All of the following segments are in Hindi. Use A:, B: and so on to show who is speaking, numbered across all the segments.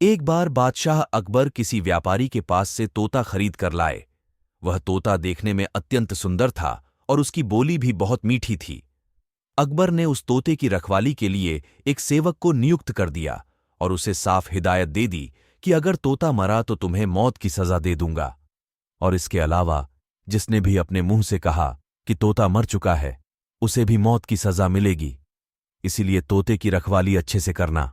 A: एक बार बादशाह अकबर किसी व्यापारी के पास से तोता खरीद कर लाए। वह तोता देखने में अत्यंत सुंदर था और उसकी बोली भी बहुत मीठी थी। अकबर ने उस तोते की रखवाली के लिए एक सेवक को नियुक्त कर दिया और उसे साफ हिदायत दे दी कि अगर तोता मरा तो तुम्हें मौत की सजा दे दूंगा। और इसके अलावा जिसने भी अपने मुंह से कहा कि तोता मर चुका है, उसे भी मौत की सजा मिलेगी। इसीलिए तोते की रखवाली अच्छे से करना।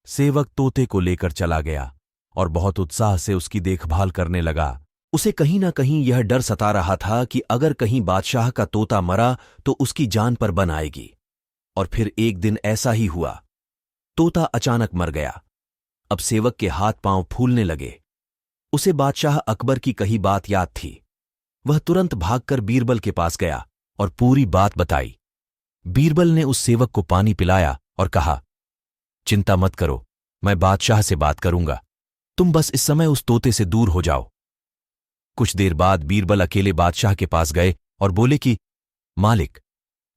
A: सेवक तोते को लेकर चला गया और बहुत उत्साह से उसकी देखभाल करने लगा। उसे कहीं ना कहीं यह डर सता रहा था कि अगर कहीं बादशाह का तोता मरा तो उसकी जान पर बन आएगी। और फिर एक दिन ऐसा ही हुआ। तोता अचानक मर गया। अब सेवक के हाथ पांव फूलने लगे। उसे बादशाह अकबर की कही बात याद थी। वह तुरंत भागकर बीरबल के पास गया और पूरी बात बताई। बीरबल ने उस सेवक को पानी पिलाया और कहा, चिंता मत करो, मैं बादशाह से बात करूंगा। तुम बस इस समय उस तोते से दूर हो जाओ। कुछ देर बाद बीरबल अकेले बादशाह के पास गए और बोले कि मालिक,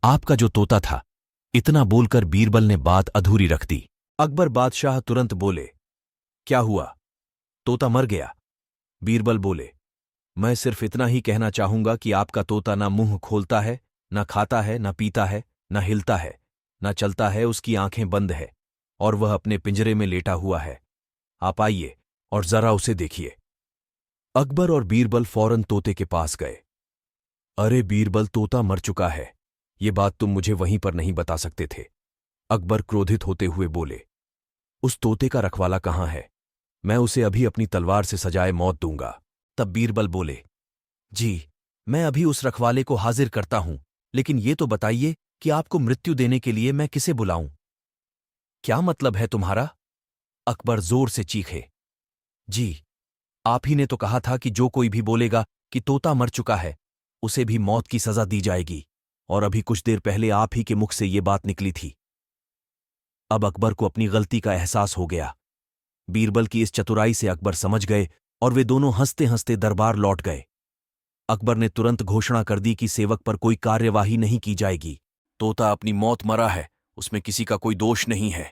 A: आपका जो तोता था। इतना बोलकर बीरबल ने बात अधूरी रख दी। अकबर बादशाह तुरंत बोले, क्या हुआ? तोता मर गया। बीरबल बोले, मैं सिर्फ इतना ही कहना चाहूंगा कि आपका तोता ना मुंह खोलता है, ना खाता है, ना पीता है, ना हिलता है, ना चलता है। उसकी आंखें बंद है और वह अपने पिंजरे में लेटा हुआ है। आप आइए और जरा उसे देखिए। अकबर और बीरबल फौरन तोते के पास गए। अरे बीरबल, तोता मर चुका है। ये बात तुम मुझे वहीं पर नहीं बता सकते थे। अकबर क्रोधित होते हुए बोले, उस तोते का रखवाला कहाँ है? मैं उसे अभी अपनी तलवार से सजाए मौत दूंगा। तब बीरबल बोले, जी, मैं अभी उस रखवाले को हाजिर करता हूं, लेकिन ये तो बताइए कि आपको मृत्यु देने के लिए मैं किसे बुलाऊं? क्या मतलब है तुम्हारा? अकबर जोर से चीखे। जी, आप ही ने तो कहा था कि जो कोई भी बोलेगा कि तोता मर चुका है, उसे भी मौत की सजा दी जाएगी। और अभी कुछ देर पहले आप ही के मुख से ये बात निकली थी। अब अकबर को अपनी गलती का एहसास हो गया। बीरबल की इस चतुराई से अकबर समझ गए और वे दोनों हंसते हंसते दरबार लौट गए। अकबर ने तुरंत घोषणा कर दी कि सेवक पर कोई कार्यवाही नहीं की जाएगी। तोता अपनी मौत मरा है, उसमें किसी का कोई दोष नहीं है।